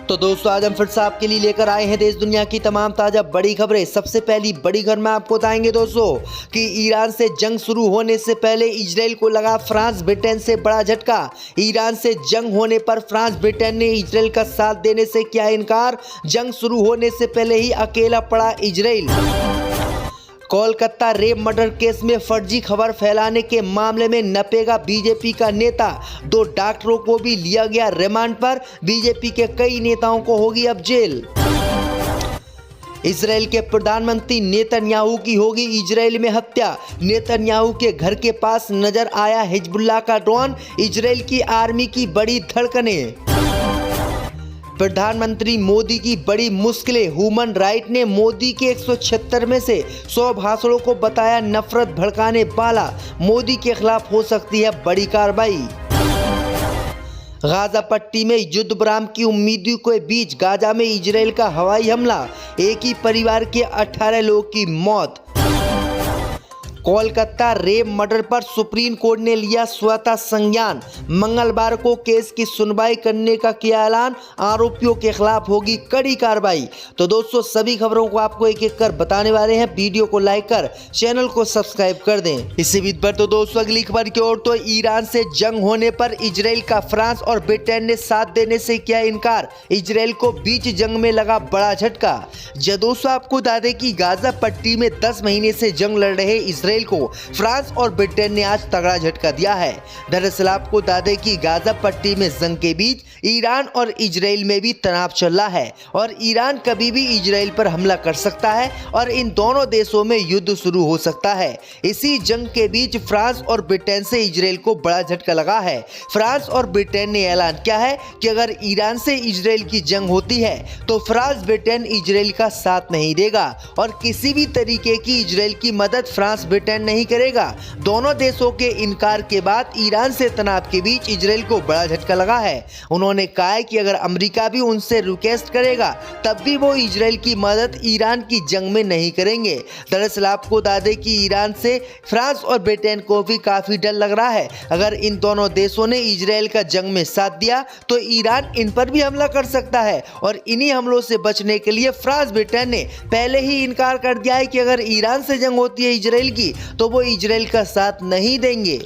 तो दोस्तों आज हम फिर से आपके लिए लेकर आए हैं देश दुनिया की तमाम ताज़ा बड़ी खबरें। सबसे पहली बड़ी खबर में आपको बताएंगे दोस्तों कि ईरान से जंग शुरू होने से पहले इजराइल को लगा फ्रांस ब्रिटेन से बड़ा झटका। ईरान से जंग होने पर फ्रांस ब्रिटेन ने इजराइल का साथ देने से किया इनकार। जंग शुरू होने से पहले ही अकेला पड़ा Israel. Kolkata rape murder case में फर्जी खबर फैलाने के मामले में नपेगा बीजेपी का नेता। 2 डॉक्टरों को भी लिया गया रिमांड पर। बीजेपी के कई नेताओं को होगी अब जेल। इजराइल के प्रधानमंत्री नेतन्याहू की होगी इजराइल में हत्या। नेतन्याहू के घर के पास नजर आया हिजबुल्लाह का ड्रोन। इजराइल की आर्मी की बड़ी धड़कनें। प्रधानमंत्री मोदी की बड़ी मुश्किलें। ह्यूमन राइट ने मोदी के 176 में से 100 भाषणों को बताया नफरत भड़काने वाला। मोदी के खिलाफ हो सकती है बड़ी कार्रवाई। गाजा पट्टी में युद्ध विराम की उम्मीदों के बीच गाजा में इजराइल का हवाई हमला। एक ही परिवार के 18 लोगों की मौत। कोलकाता रेप मर्डर पर सुप्रीम कोर्ट ने लिया स्वतः संज्ञान। मंगलवार को केस की सुनवाई करने का किया ऐलान। आरोपियों के खिलाफ होगी कड़ी कार्रवाई। तो दोस्तों सभी खबरों को आपको एक एक कर बताने वाले हैं। वीडियो को लाइक कर चैनल को सब्सक्राइब कर दें। इसी बीच पर तो दोस्तों अगली खबर की ओर तो ईरान से जंग होने पर इजराइल का फ्रांस और ब्रिटेन ने साथ देने से किया इनकार। इजराइल को बीच जंग में लगा बड़ा झटका। दोस्तों आपको बता दें कि गाजा पट्टी में 10 महीने से जंग लड़ रहे इजराइल को फ्रांस और ब्रिटेन ने आज तगड़ा झटका दिया है। दरअसल आपको बता दें कि गाजा पट्टी में जंग के बीच ईरान और इजराइल में भी तनाव चल रहा है और ईरान कभी भी इजराइल पर हमला कर सकता है और इन दोनों देशों में युद्ध शुरू हो सकता है। इसी जंग के बीच फ्रांस और ब्रिटेन से इजराइल को बड़ा झटका लगा है। फ्रांस और ब्रिटेन ने ऐलान किया है कि अगर ईरान से इजराइल की जंग होती है तो फ्रांस ब्रिटेन इजराइल का साथ नहीं देगा और किसी भी तरीके की इजराइल की मदद फ्रांस ब्रिटेन नहीं करेगा। दोनों देशों के इनकार के बाद ईरान से तनाव के बीच इजराइल को बड़ा झटका लगा है। उन्होंने कहा है कि अगर अमेरिका भी उनसे रिक्वेस्ट करेगा तब भी वो इजराइल की मदद ईरान की जंग में नहीं करेंगे। दरअसल आपको बता दें कि ईरान से फ्रांस और ब्रिटेन को भी काफी डर लग रहा है। अगर इन दोनों देशों ने इजराइल का जंग में साथ दिया तो ईरान इन पर भी हमला कर सकता है और इन्हीं हमलों से बचने के लिए फ्रांस ब्रिटेन ने पहले ही इनकार कर दिया है कि अगर ईरान से जंग होती है इजराइल की तो वो इजराइल का साथ नहीं देंगे।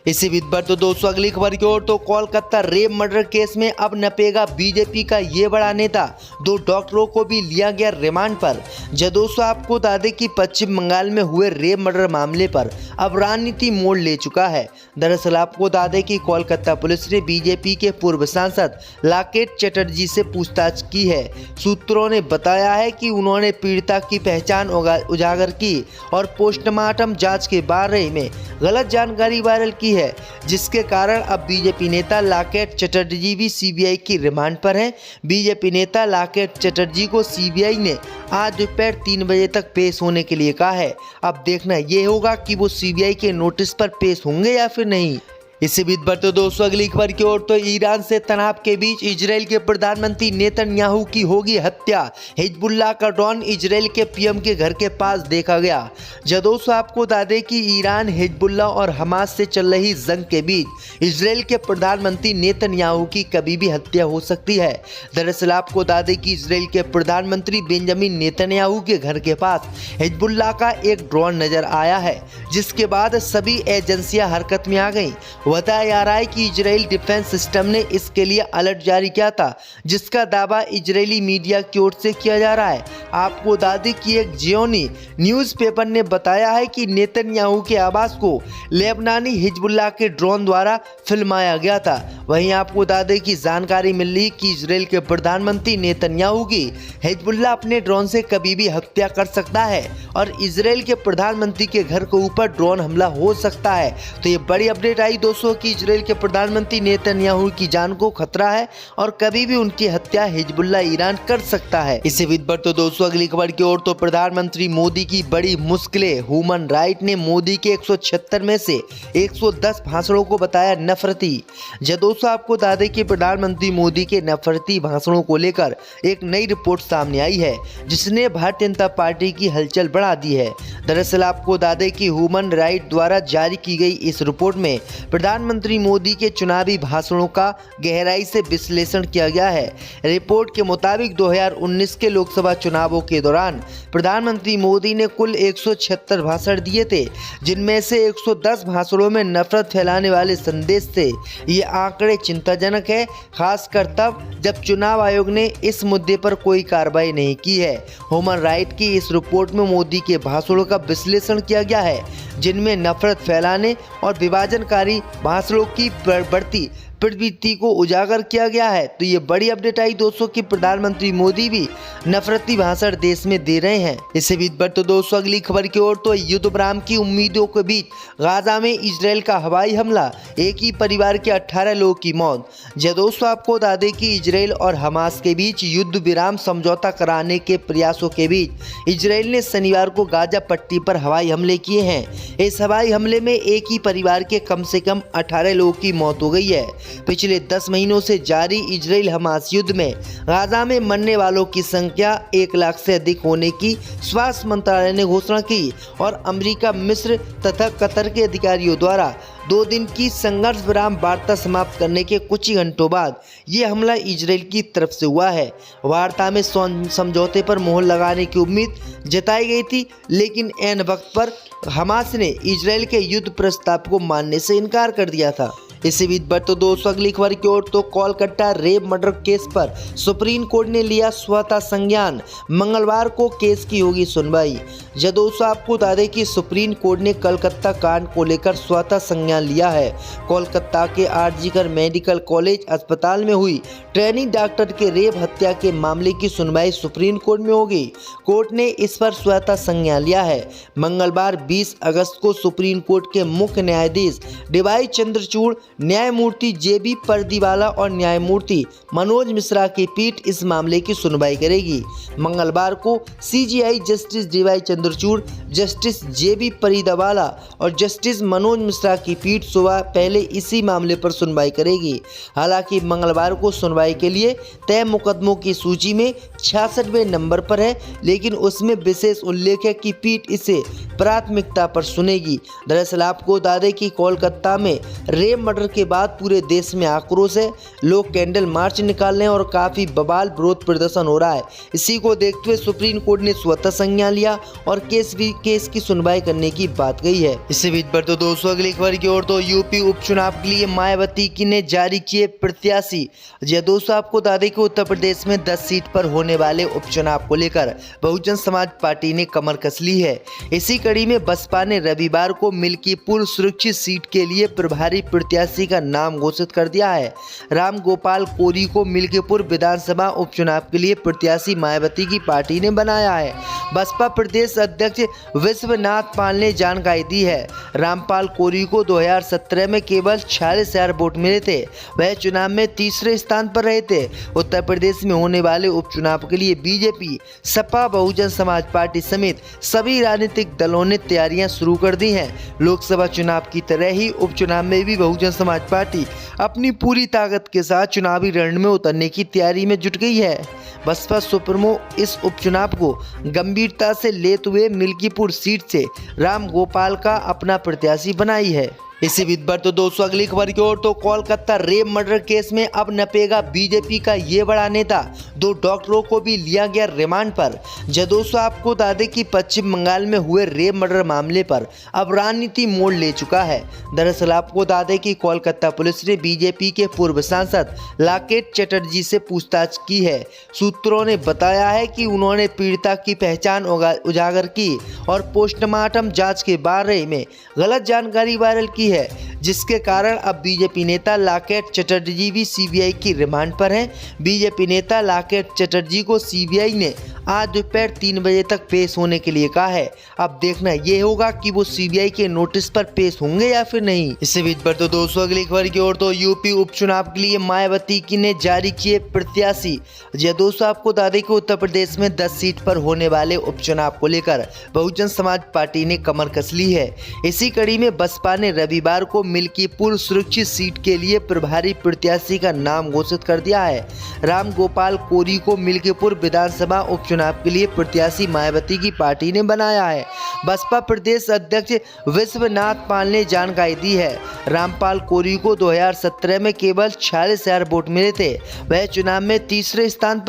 इसी बीच पर तो दोस्तों अगली खबर की ओर तो कोलकाता रेप मर्डर केस में अब नपेगा बीजेपी का ये बड़ा नेता। 2 डॉक्टरों को भी लिया गया रिमांड पर। दोस्तों आपको बता दें कि पश्चिम बंगाल में हुए रेप मर्डर मामले पर अब राजनीति मोड़ ले चुका है। दरअसल आपको बता दें कि कोलकाता पुलिस ने बीजेपी के पूर्व सांसद लाकेट चटर्जी से पूछताछ की है। सूत्रों ने बताया है कि उन्होंने पीड़िता की पहचान उजागर की और पोस्टमार्टम जांच के बारे में गलत जानकारी वायरल की है, जिसके कारण अब बीजेपी नेता लाकेट चटर्जी भी सीबीआई की रिमांड पर हैं। बीजेपी नेता लाकेट चटर्जी को सीबीआई ने आज दोपहर 3 बजे तक पेश होने के लिए कहा है। अब देखना यह होगा कि वो सीबीआई के नोटिस पर पेश होंगे या फिर नहीं। इसी बीच पर तो दोस्तों अगली खबर की ओर तो ईरान से तनाव के बीच इजराइल के प्रधानमंत्री नेतन्याहू की होगी हत्या। हिजबुल्लाह का ड्रोन इजराइल के पीएम के घर के पास देखा गया। दोस्तों आपको बता दें कि ईरान हिजबुल्लाह और हमास से चल रही जंग के बीच इजराइल के प्रधानमंत्री नेतन्याहू की कभी भी हत्या हो सकती है। दरअसल आपको बता दें कि इजराइल के प्रधानमंत्री बेंजामिन नेतन्याहू के घर के पास हिजबुल्लाह का एक ड्रोन नजर आया है, जिसके बाद सभी एजेंसियां हरकत में आ गईं। बताया जा रहा है कि इजराइल डिफेंस सिस्टम ने इसके लिए अलर्ट जारी किया था, जिसका दावा इजरायली मीडिया की ओर से किया जा रहा है। आपको बता दें कि एक जियोनी न्यूज़पेपर ने बताया है कि नेतन्याहू के आवास को लेबनानी हिजबुल्लाह के ड्रोन द्वारा फिल्माया गया था। वहीं आपको बता दें कि जानकारी मिल रही कि इजराइल के प्रधानमंत्री नेतन्याहू की हिजबुल्लाह अपने ड्रोन से कभी भी हत्या कर सकता है और इजराइल के प्रधानमंत्री के घर के ऊपर ड्रोन हमला हो सकता है। तो ये बड़ी अपडेट आई दोस्तों कि इजराइल के प्रधानमंत्री नेतन्याहू की जान को खतरा है और कभी भी उनकी हत्या हिजबुल्लाह ईरान कर सकता है। इसी बीच पर तो दोस्तों अगली खबर की ओर तो प्रधानमंत्री मोदी की बड़ी मुश्किलें। ह्यूमन राइट ने मोदी के 176 में से 110 भाषणों को बताया नफरती। दोस्तों आपको बता दें कि प्रधानमंत्री मोदी के नफरती भाषणों को लेकर एक नई रिपोर्ट सामने आई है, जिसने भारतीय जनता पार्टी की हलचल बढ़ा दी है। दरअसल आपको बता दें कि ह्यूमन राइट द्वारा जारी की गई इस रिपोर्ट में प्रधानमंत्री मोदी के चुनावी भाषणों का गहराई से विश्लेषण किया गया है। रिपोर्ट के मुताबिक 2019 के लोकसभा चुनावों के दौरान प्रधानमंत्री मोदी ने कुल 176 भाषण दिए थे, जिनमें से 110 भाषणों में नफरत फैलाने वाले संदेश थे। ये आंकड़े चिंताजनक है, खासकर तब जब चुनाव आयोग ने इस मुद्दे पर कोई कार्रवाई नहीं की है। ह्यूमन राइट की इस रिपोर्ट में मोदी के भाषणों का विश्लेषण किया गया है, जिनमें नफरत फैलाने और विभाजनकारी भाषणों की बढ़ती प्रवृत्ति को उजागर किया गया है। तो ये बड़ी अपडेट आई दोस्तों कि प्रधानमंत्री मोदी भी नफरती भाषण देश में दे रहे हैं। इससे भी बढ़ तो दोस्तों अगली खबर की ओर, तो युद्ध विराम की उम्मीदों के बीच गाजा में इजराइल का हवाई हमला, एक ही परिवार के 18 लोगों की मौत। जी दोस्तों, आपको बता दें कि इजराइल और हमास के बीच युद्ध विराम समझौता कराने के प्रयासों के बीच इजराइल ने शनिवार को गाजा पट्टी पर हवाई हमले किए हैं। इस हवाई हमले में एक ही परिवार के कम से कम 18 लोगों की मौत हो गई है। पिछले 10 महीनों से जारी इजराइल हमास युद्ध में गाजा में मरने वालों की संख्या 1 लाख से अधिक होने की स्वास्थ्य मंत्रालय ने घोषणा की और अमेरिका, मिस्र तथा कतर के अधिकारियों द्वारा 2 दिन की संघर्ष विराम वार्ता समाप्त करने के कुछ ही घंटों बाद ये हमला इजराइल की तरफ से हुआ है। वार्ता में समझौते पर मोहर लगाने की उम्मीद जताई गई थी, लेकिन ऐन वक्त पर हमास ने इजराइल के युद्ध प्रस्ताव को मानने से इनकार कर दिया था। इसी बीच बढ़ तो दोस्तों अगली खबर की ओर, तो कोलकाता रेप मर्डर केस पर सुप्रीम कोर्ट ने लिया स्वतः संज्ञान, मंगलवार को केस की होगी सुनवाई। जब दोस्तों आपको बता दें कि सुप्रीम कोर्ट ने कोलकाता कांड को लेकर स्वतः संज्ञान लिया है। कोलकाता के आरजीकर मेडिकल कॉलेज अस्पताल में हुई ट्रेनिंग डॉक्टर के रेप हत्या के मामले की सुनवाई सुप्रीम कोर्ट में होगी। कोर्ट ने इस पर स्वतः संज्ञान लिया है। मंगलवार 20 अगस्त को सुप्रीम कोर्ट के मुख्य न्यायाधीश डीवाई चंद्रचूड़, न्यायमूर्ति जेबी परदीवाला और न्यायमूर्ति मनोज मिश्रा की पीठ इस मामले की सुनवाई करेगी। मंगलवार को CJI justice DY Chandrachud, justice JB Pardiwala और जस्टिस मनोज मिश्रा की पीठ सुबह पहले इसी मामले पर सुनवाई करेगी। हालांकि मंगलवार को सुनवाई के लिए तय मुकदमों की सूची में 66वें नंबर पर है, लेकिन उसमें विशेष उल्लेख है कि पीठ इसे प्राथमिकता पर सुनेगी। दरअसल आपको बता दें कि कोलकाता में रेप मर्डर के बाद पूरे देश में आक्रोश है। लोग कैंडल मार्च निकाल रहे हैं और काफी बवाल विरोध प्रदर्शन हो रहा है। इसी को देखते हुए सुप्रीम कोर्ट ने स्वतः संज्ञान लिया और केस की सुनवाई करने की बात कही है। इससे बीच पर तो दोस्तों अगली खबर की ओर, तो यूपी उपचुनाव के लिए मायावती की ने जारी किए प्रत्याशी। जी दोस्तों आपको बता दें कि उत्तर प्रदेश में 10 सीट पर होने वाले उपचुनाव को लेकर बहुजन समाज पार्टी ने कमर कस ली है। इसी कड़ी में बसपा ने रविवार को मिल्कीपुर सुरक्षित सीट के लिए प्रभारी प्रत्याशी का नाम घोषित कर दिया है। राम गोपाल कोरी को मिल्कीपुर विधानसभा उपचुनाव के लिए प्रत्याशी मायावती की पार्टी ने बनाया है। बसपा प्रदेश अध्यक्ष विश्वनाथ पाल ने जानकारी दी है। रामपाल कोरी को 2017 में केवल 46,000 वोट मिले थे। वह चुनाव में तीसरे स्थान पर रहे थे। उत्तर प्रदेश में होने वाले उपचुनाव के लिए बीजेपी, सपा, बहुजन समाज पार्टी समेत सभी राजनीतिक दलों ने तैयारियां शुरू कर दी हैं। लोकसभा चुनाव की तरह ही उपचुनाव में भी बहुजन समाज पार्टी अपनी पूरी ताकत के साथ चुनावी रण में उतरने की तैयारी में जुट गई है। बसपा सुप्रीमो इस उपचुनाव को गंभीरता से लेते हुए मिल्कीपुर सीट से राम गोपाल का अपना प्रत्याशी बनाई है। इसी बीच पर तो दोस्तों अगली खबर की ओर, तो कोलकाता रेप मर्डर केस में अब नपेगा बीजेपी का ये बड़ा नेता। 2 डॉक्टरों को भी लिया गया रिमांड पर। जब दोस्तों आपको बता दें कि पश्चिम बंगाल में हुए रेप मर्डर मामले पर अब राजनीति मोड़ ले चुका है। दरअसल आपको बता दें कि कोलकाता पुलिस ने बीजेपी के पूर्व सांसद लाकेट चटर्जी से पूछताछ की है। सूत्रों ने बताया है कि उन्होंने पीड़िता की पहचान उजागर की और पोस्टमार्टम जांच के बारे में गलत जानकारी वायरल की है, जिसके कारण अब बीजेपी नेता लाकेट चटर्जी भी सीबीआई की रिमांड पर हैं। बीजेपी नेता लाकेट चटर्जी को सीबीआई ने आज दोपहर 3 बजे तक पेश होने के लिए कहा है। अब देखना ये होगा कि वो सीबीआई के नोटिस पर पेश होंगे या फिर नहीं। इससे बीच पर तो दोस्तों अगली खबर की ओर, तो यूपी उपचुनाव के लिए मायावती की ने जारी किए प्रत्याशी। जी दोस्तों आपको बता दें कि उत्तर प्रदेश में 10 सीट पर होने वाले उपचुनाव को लेकर बहुजन समाज पार्टी ने कमर कस ली है। इसी कड़ी में बसपा ने रविवार को मिल्कीपुर सुरक्षित सीट के लिए प्रभारी प्रत्याशी का नाम घोषित कर दिया है। राम गोपाल कोरी को मिल्कीपुर विधानसभा उपचुनाव चुनाव के लिए प्रत्याशी मायावती की पार्टी ने बनाया है। बसपा प्रदेश अध्यक्ष विश्वनाथ पाल ने जानकारी दी है। रामपाल कोरी को 2017 में केवल 46,000 वोट मिले थे। वह चुनाव में तीसरे स्थान पर